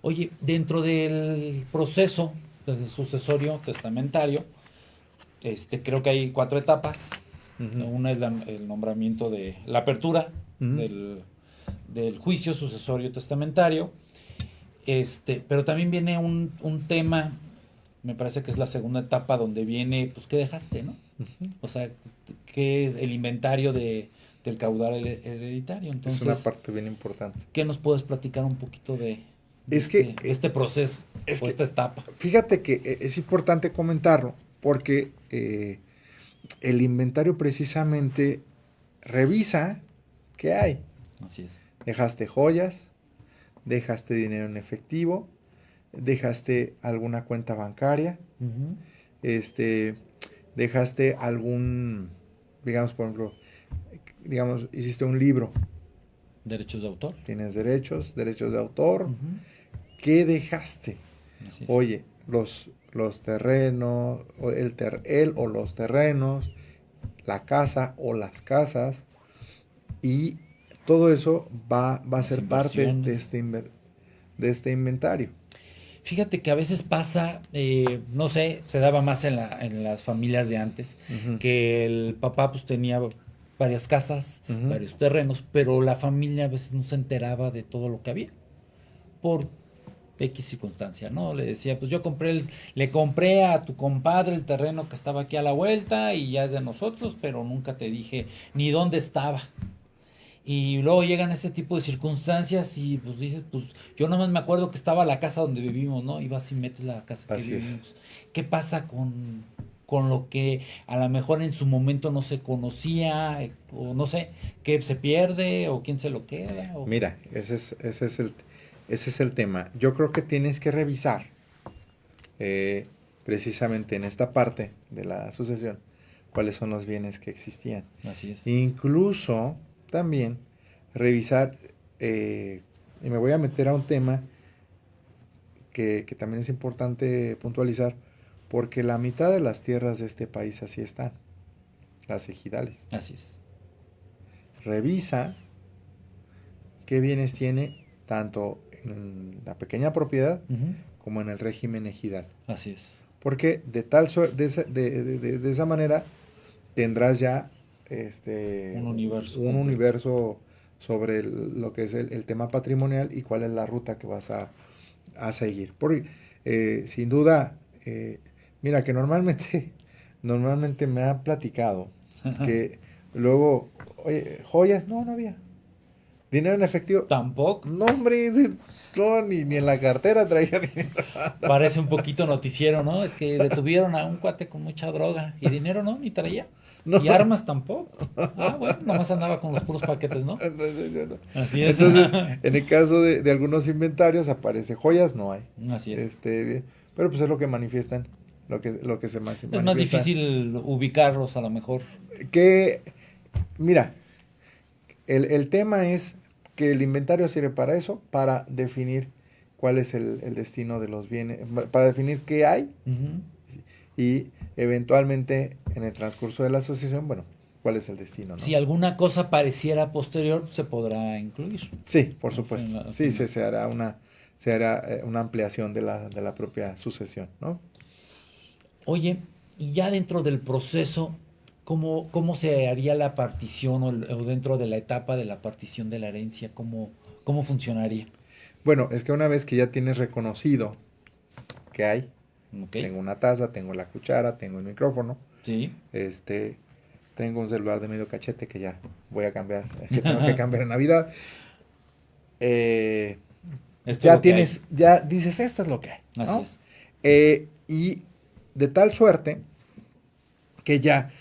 Oye, dentro del proceso del sucesorio testamentario, creo que hay 4 etapas. Ujú, Una es el nombramiento de la apertura ujú, del, del juicio sucesorio testamentario. Pero también viene un tema, me parece que es la segunda etapa donde viene, pues, ¿qué dejaste, no? Ujú. O sea, ¿qué es el inventario del caudal hereditario? Es una Entonces, parte bien importante. ¿qué nos puedes platicar un poquito de Es que, este proceso es o que, esta etapa? fíjate que es importante comentarlo porque el inventario precisamente revisa qué hay. Así es. Dejaste joyas, dejaste dinero en efectivo, dejaste alguna cuenta bancaria, Ujú. este, dejaste algún, digamos, por ejemplo, digamos, hiciste un libro, Derechos de autor. tienes derechos de autor, Ujú. ¿qué dejaste? Así es. Oye, los terrenos, o él o los terrenos, la casa o las casas, y todo eso va a Las ser parte de inversiones. de este inventario. Fíjate que a veces pasa, no sé, se daba más en las familias de antes, Ujú, que el papá pues tenía varias casas, ujú. varios terrenos, pero la familia a veces no se enteraba de todo lo que había por X circunstancia, ¿no? Le decía, pues yo le compré a tu compadre el terreno que estaba aquí a la vuelta y ya es de nosotros, pero nunca te dije ni dónde estaba. Y luego llegan este tipo de circunstancias y pues dices, pues yo nomás me acuerdo que estaba la casa donde vivimos, ¿no? Y vas y metes la casa que Así es. vivimos. ¿Qué pasa con lo que a lo mejor en su momento no se conocía, o no sé, qué se pierde, o quién se lo queda? O... Mira, ese es el tema. Yo creo que tienes que revisar eh, precisamente en esta parte de la sucesión cuáles son los bienes que existían. Así es. Incluso también revisar, y me voy a meter a un tema que también es importante puntualizar, porque la mitad de las tierras de este país así están, las ejidales. Así es. Revisa qué bienes tiene tanto en la pequeña propiedad Ujú. como en el régimen ejidal. Así es. Porque de esa manera tendrás ya Un universo un completo. universo sobre lo que es el tema patrimonial y cuál es la ruta que vas a seguir. Porque sin duda, mira que normalmente me ha platicado que luego, oye, joyas, no, no había. Dinero en efectivo, Tampoco. no, hombre, no, ni en la cartera traía dinero. Parece un poquito noticiero, ¿no? Es que detuvieron a un cuate con mucha droga y dinero no, ni traía. No, Y armas tampoco. Ah, bueno, nomás andaba con los puros paquetes, ¿no? entonces, yo no. Así es. Entonces, en el caso de algunos inventarios aparece joyas, no hay. Así es. Pero pues es lo que manifiestan, lo que se Es más manifiesta. difícil ubicarlos a lo mejor. Que, mira, el tema es que el inventario sirve para eso, para definir cuál es el destino de los bienes, para definir qué hay Ujú. y eventualmente en el transcurso de la asociación, bueno, cuál es el destino, ¿no? Si alguna cosa pareciera posterior, se podrá incluir. Sí, por Al supuesto. al Sí, final. se hará una ampliación de la propia sucesión, ¿no? Oye, y ya dentro del proceso, ¿cómo se haría la partición o dentro de la etapa de la partición de la herencia? ¿Cómo funcionaría? Bueno, es que una vez que ya tienes reconocido que hay, ¿Ok? tengo una taza, tengo la cuchara, tengo el micrófono, Sí. este, tengo un celular de medio cachete que ya voy a cambiar, que tengo que cambiar en Navidad, eh, Esto es lo que hay. ya dices, esto es lo que hay, Así ¿no? es. Y de tal suerte que ya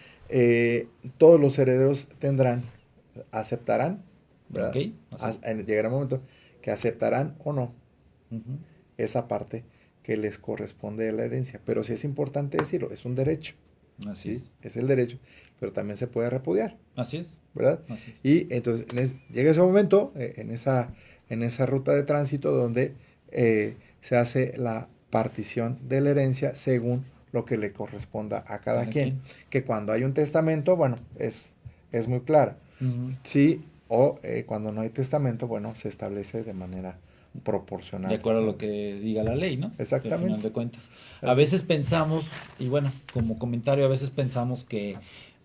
todos los herederos aceptarán, ¿Ok? ¿verdad? Así es. Llegará un momento que aceptarán o no Ujú. esa parte que les corresponde de la herencia. Pero sí es importante decirlo, es un derecho, Así ¿sí? es. Es el derecho, pero también se puede repudiar, Así es. ¿verdad? Así es. Y entonces llega ese momento, en esa ruta de tránsito donde se hace la partición de la herencia según lo que le corresponda a cada Cada quien. quien. Que cuando hay un testamento, bueno, es muy claro. Ujú. Sí, o cuando no hay testamento, bueno, se establece de manera De proporcional. acuerdo a lo que diga la ley, ¿no? Que al final Exactamente. de cuentas. A Así es. veces pensamos, y bueno, como comentario, a veces pensamos que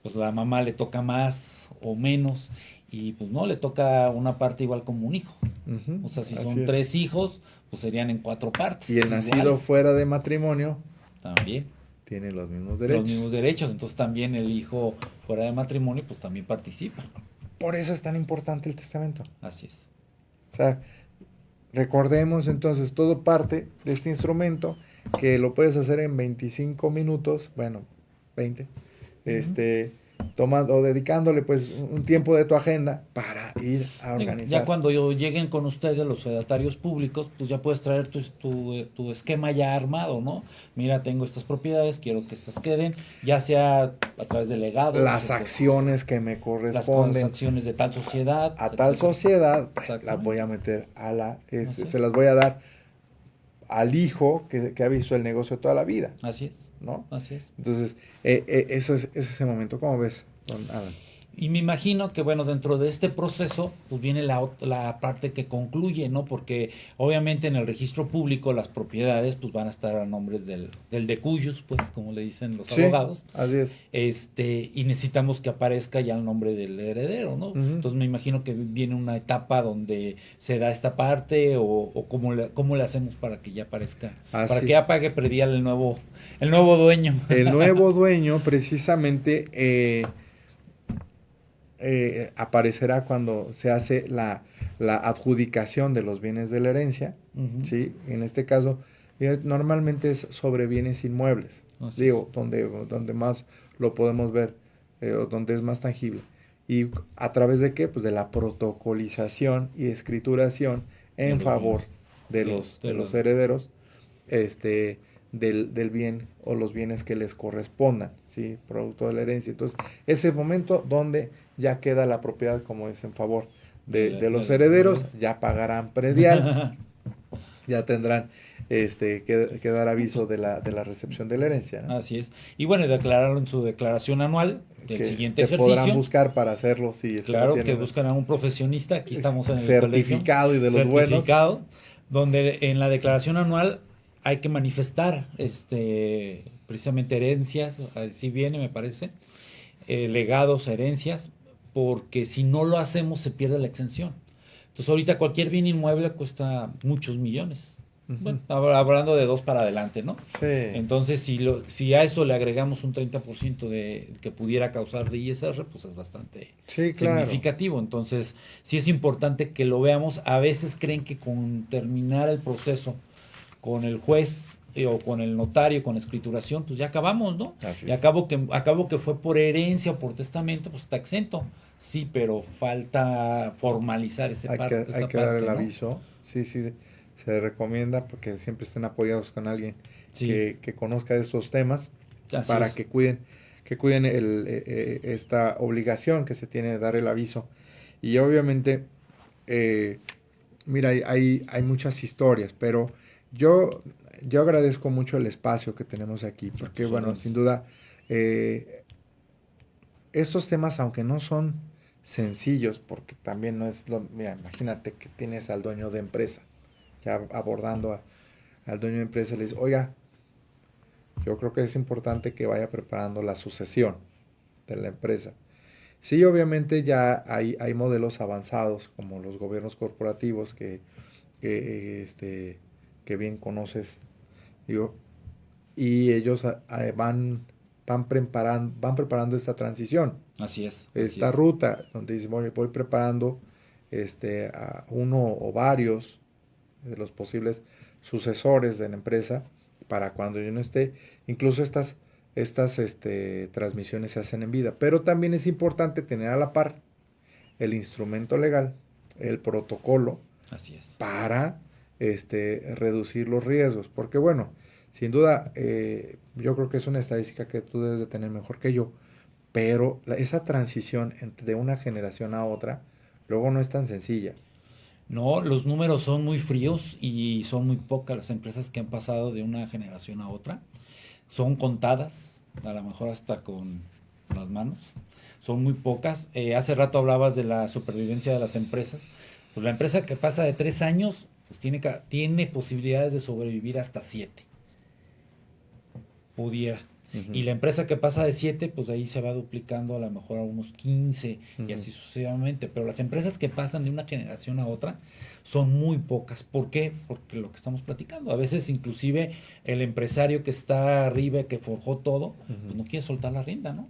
pues la mamá le toca más o menos, y pues no, le toca una parte igual como un hijo. Ujú, O sea, si así son es. 3 hijos, pues serían en 4 partes. Y el nacido iguales. fuera de matrimonio También. tiene los mismos derechos. Los mismos derechos, entonces también el hijo fuera de matrimonio, pues también participa. Por eso es tan importante el testamento. Así es. O sea, recordemos entonces, todo parte de este instrumento que lo puedes hacer en 25 minutos, bueno, 20, tomando o dedicándole pues un tiempo de tu agenda para ir a organizar. Ya cuando lleguen con ustedes los fedatarios públicos, pues ya puedes traer tu esquema ya armado, ¿no? Mira, tengo estas propiedades, quiero que estas queden, ya sea a través de legados. Las acciones que me corresponden. Las acciones de tal sociedad. A tal sociedad, las voy a meter a se las voy a dar al hijo que ha visto el negocio toda la vida. Así es. ¿No? Así es. Entonces, ese es ese momento. ¿Cómo ves, don Adam? Y me imagino que, bueno, dentro de este proceso, pues viene la parte que concluye, ¿no? Porque obviamente en el registro público las propiedades, pues van a estar a nombres del de cuyos, pues, como le dicen los abogados. Así es. Y necesitamos que aparezca ya el nombre del heredero, ¿no? Entonces me imagino que viene una etapa donde se da esta parte o cómo le hacemos para que ya aparezca, para que ya pague predial el nuevo dueño. El nuevo dueño, precisamente, aparecerá cuando se hace la adjudicación de los bienes de la herencia, ¿sí? En este caso, normalmente es sobre bienes inmuebles, donde más lo podemos ver, o donde es más tangible. ¿Y a través de qué? Pues de la protocolización y escrituración en favor de los herederos, del bien o los bienes que les correspondan, ¿sí? Producto de la herencia. Entonces, ese momento donde ya queda la propiedad como es en favor de los herederos, ya pagarán predial, ya tendrán que dar aviso de la recepción de la herencia, ¿no? Así es. Y bueno, declararlo en su declaración anual del siguiente ejercicio. Podrán buscar para hacerlo, sí. Claro, que buscan a un profesionista, aquí estamos en el certificado colegio, y de los certificado, donde en la declaración anual hay que manifestar precisamente herencias, así viene me parece, legados, herencias, porque si no lo hacemos se pierde la exención. Entonces ahorita cualquier bien inmueble cuesta muchos millones. Bueno, hablando de 2 para adelante, ¿no? Sí. Entonces, si a eso le agregamos un 30% de que pudiera causar de ISR, pues es bastante significativo. Entonces, sí es importante que lo veamos. A veces creen que con terminar el proceso con el juez o con el notario, con escrituración, pues ya acabamos, ¿no? Así y acabo que fue por herencia o por testamento, pues está exento. Sí, pero falta formalizar esa parte. Hay que dar el aviso. Sí, se recomienda porque siempre estén apoyados con alguien que conozca de estos temas. Así para que cuiden esta obligación que se tiene de dar el aviso. Y obviamente, mira, hay muchas historias, pero yo agradezco mucho el espacio que tenemos aquí, porque bueno, sin duda, estos temas, aunque no son sencillos, porque también no es mira, imagínate que tienes al dueño de empresa, ya abordando al dueño de empresa, le dice, oiga, yo creo que es importante que vaya preparando la sucesión de la empresa. Sí, obviamente ya hay modelos avanzados, como los gobiernos corporativos que bien conoces, y ellos van preparando esta transición. Así es. Esta ruta, donde dice, voy preparando a uno o varios de los posibles sucesores de la empresa para cuando yo no esté. Incluso estas transmisiones se hacen en vida. Pero también es importante tener a la par el instrumento legal, el protocolo. Así es. Para reducir los riesgos. Porque bueno, sin duda, yo creo que es una estadística que tú debes de tener mejor que yo. Pero esa transición de una generación a otra, luego no es tan sencilla. No, los números son muy fríos y son muy pocas las empresas que han pasado de una generación a otra. Son contadas, a lo mejor hasta con las manos. Son muy pocas. Hace rato hablabas de la supervivencia de las empresas. Pues la empresa que pasa de 3 años, pues tiene posibilidades de sobrevivir hasta 7. Pudiera. Y la empresa que pasa de 7, pues de ahí se va duplicando a lo mejor a unos 15 y así sucesivamente. Pero las empresas que pasan de una generación a otra son muy pocas. ¿Por qué? Porque lo que estamos platicando. A veces inclusive el empresario que está arriba, que forjó todo, pues no quiere soltar la rienda, ¿no?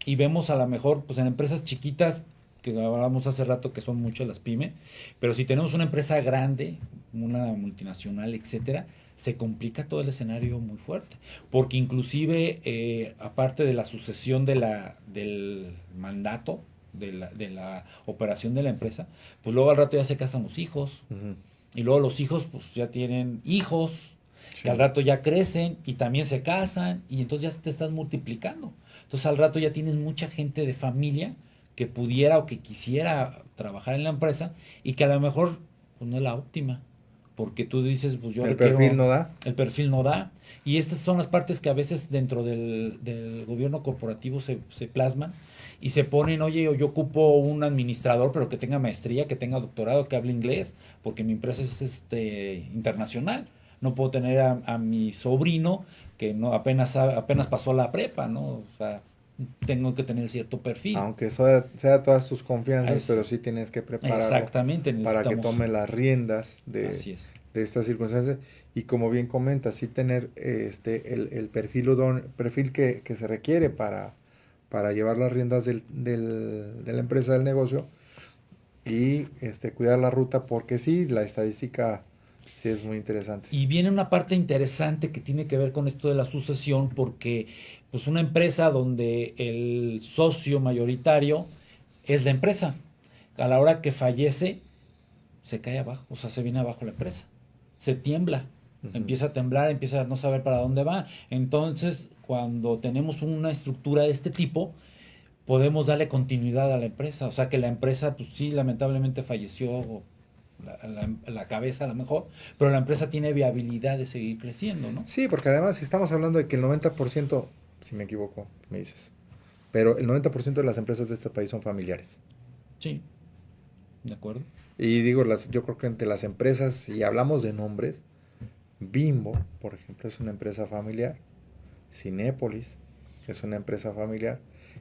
Y vemos a lo mejor, pues en empresas chiquitas, que hablábamos hace rato que son muchas las pymes, pero si tenemos una empresa grande, una multinacional, etcétera, se complica todo el escenario muy fuerte, porque inclusive aparte de la sucesión del mandato, de la operación de la empresa, pues luego al rato ya se casan los hijos, y luego los hijos pues ya tienen hijos, que al rato ya crecen y también se casan, y entonces ya te estás multiplicando. Entonces al rato ya tienes mucha gente de familia que pudiera o que quisiera trabajar en la empresa y que a lo mejor pues, no es la óptima. Porque tú dices, pues yo el perfil no da. El perfil no da. Y estas son las partes que a veces dentro del gobierno corporativo se plasman y se ponen, oye, yo ocupo un administrador, pero que tenga maestría, que tenga doctorado, que hable inglés, porque mi empresa es internacional. No puedo tener a mi sobrino que no apenas pasó la prepa, ¿no? O sea, tengo que tener cierto perfil. Aunque sea todas tus confianzas, pero sí tienes que prepararlo. Exactamente, para que tome las riendas de estas circunstancias. Y como bien comentas, sí tener el perfil que se requiere para llevar las riendas de la empresa, del negocio, y cuidar la ruta, porque sí, la estadística sí es muy interesante. Y viene una parte interesante que tiene que ver con esto de la sucesión, porque pues una empresa donde el socio mayoritario es la empresa, a la hora que fallece se cae abajo, o sea, se viene abajo la empresa, se tiembla, empieza a temblar, empieza a no saber para dónde va. Entonces, cuando tenemos una estructura de este tipo, podemos darle continuidad a la empresa, o sea que la empresa, pues sí, lamentablemente falleció la cabeza a lo mejor, pero la empresa tiene viabilidad de seguir creciendo, ¿no? Sí, porque además estamos hablando de que el 90%, si me equivoco, me dices, pero el 90% de las empresas de este país son familiares. Sí, de acuerdo. Y digo, yo creo que entre las empresas, si hablamos de nombres, Bimbo, por ejemplo, es una empresa familiar, Cinépolis es una empresa familiar,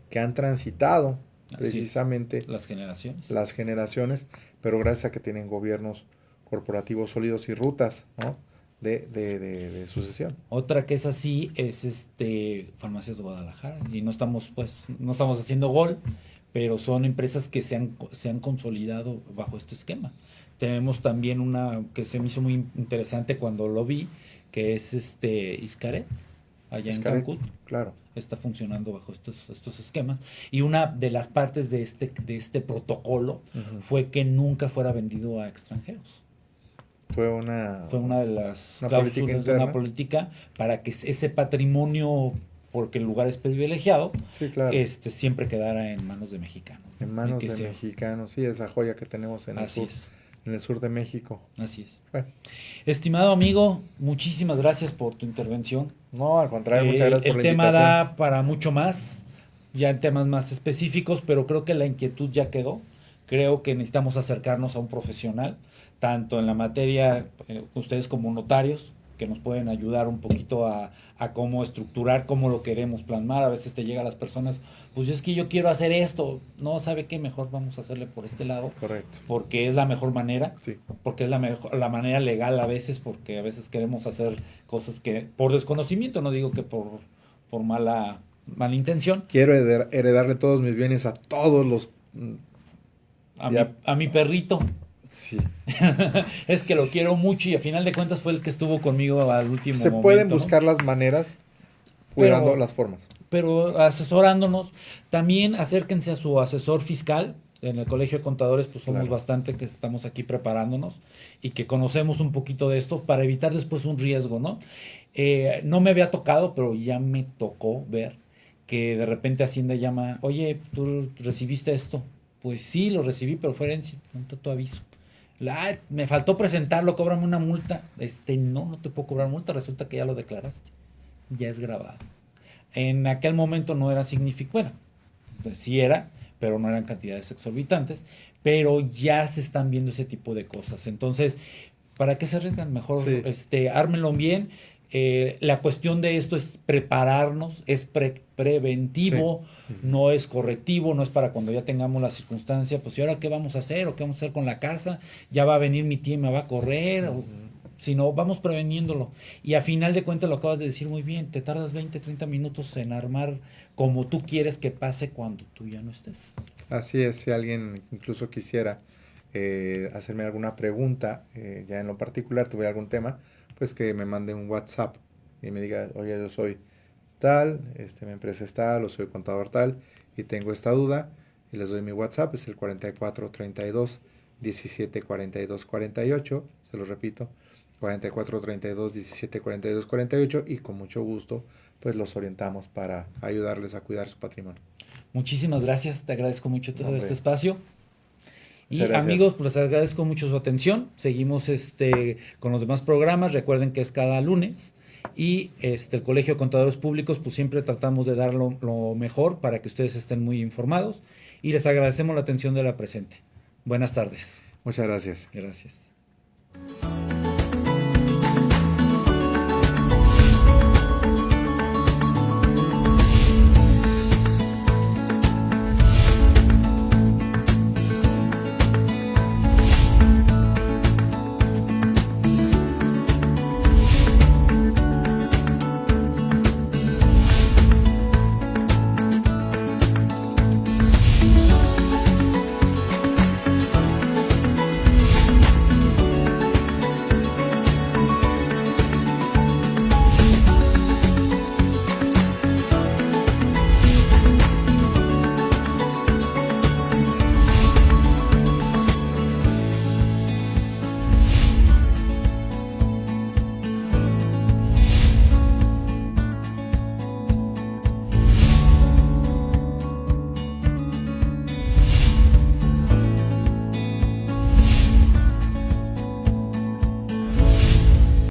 que han transitado precisamente las generaciones, pero gracias a que tienen gobiernos corporativos sólidos y rutas, ¿no?, de sucesión. Otra que es así es Farmacias de Guadalajara, y no estamos haciendo gol, pero son empresas que se han consolidado bajo este esquema. Tenemos también una que se me hizo muy interesante cuando lo vi, que es Xcaret, allá en Cancún. Claro. Está funcionando bajo estos esquemas. Y una de las partes de este protocolo fue que nunca fuera vendido a extranjeros. Fue una de las cláusulas de una política para que ese patrimonio, porque el lugar es privilegiado, sí, claro, siempre quedara en manos de mexicanos. En manos de mexicanos, sí, esa joya que tenemos en el sur. En el sur de México. Así es. Bueno. Estimado amigo, muchísimas gracias por tu intervención. No, al contrario, muchas gracias por la invitación. El tema da para mucho más, ya en temas más específicos, pero creo que la inquietud ya quedó. Creo que necesitamos acercarnos a un profesional, tanto en la materia, ustedes como notarios, que nos pueden ayudar un poquito a cómo estructurar, cómo lo queremos plasmar. A veces te llega a las personas, pues es que yo quiero hacer esto, no, ¿sabe qué? Mejor vamos a hacerle por este lado. Correcto. Porque es la mejor manera, sí, porque es la manera legal a veces, porque a veces queremos hacer cosas que por desconocimiento, no digo que por mala intención. Quiero heredarle todos mis bienes a todos los... A mi perrito. Sí. Es que lo quiero mucho y a final de cuentas fue el que estuvo conmigo al último momento. Se pueden buscar, ¿no?, las maneras, cuidando las formas. Pero asesorándonos, también acérquense a su asesor fiscal. En el Colegio de Contadores pues somos bastante que estamos aquí preparándonos y que conocemos un poquito de esto para evitar después un riesgo, ¿no? No me había tocado, pero ya me tocó ver que de repente Hacienda llama, oye, ¿tú recibiste esto? Pues sí, lo recibí, pero fue herencia, no te aviso. Me faltó presentarlo, cóbrame una multa. No te puedo cobrar multa, resulta que ya lo declaraste, ya es grabado. En aquel momento no era significativo, bueno, pues sí era, pero no eran cantidades exorbitantes, pero ya se están viendo ese tipo de cosas. Entonces, ¿para qué se arriesgan? Mejor ármenlo bien La cuestión de esto es prepararnos, es preventivo, Sí. no es correctivo, no es para cuando ya tengamos la circunstancia, pues ¿y ahora qué vamos a hacer? ¿O qué vamos a hacer con la casa? ¿Ya va a venir mi tía y me va a correr? Sino vamos preveniéndolo. Y a final de cuentas lo acabas de decir muy bien, te tardas 20, 30 minutos en armar como tú quieres que pase cuando tú ya no estés. Así es, si alguien incluso quisiera hacerme alguna pregunta, ya en lo particular, tuviera algún tema, pues que me mande un WhatsApp y me diga, oye, yo soy tal, mi empresa es tal, o soy contador tal, y tengo esta duda, y les doy mi WhatsApp, es el 44 32 17 42 48, se lo repito, 44 32 17 42 48, y con mucho gusto, pues los orientamos para ayudarles a cuidar su patrimonio. Muchísimas gracias, te agradezco mucho No, todo este hombre, espacio. muchas Y gracias. amigos, pues les agradezco mucho su atención. Seguimos con los demás programas. Recuerden que es cada lunes. Y el Colegio de Contadores Públicos, pues siempre tratamos de dar lo mejor para que ustedes estén muy informados. Y les agradecemos la atención de la presente. Buenas tardes. Muchas gracias. Gracias.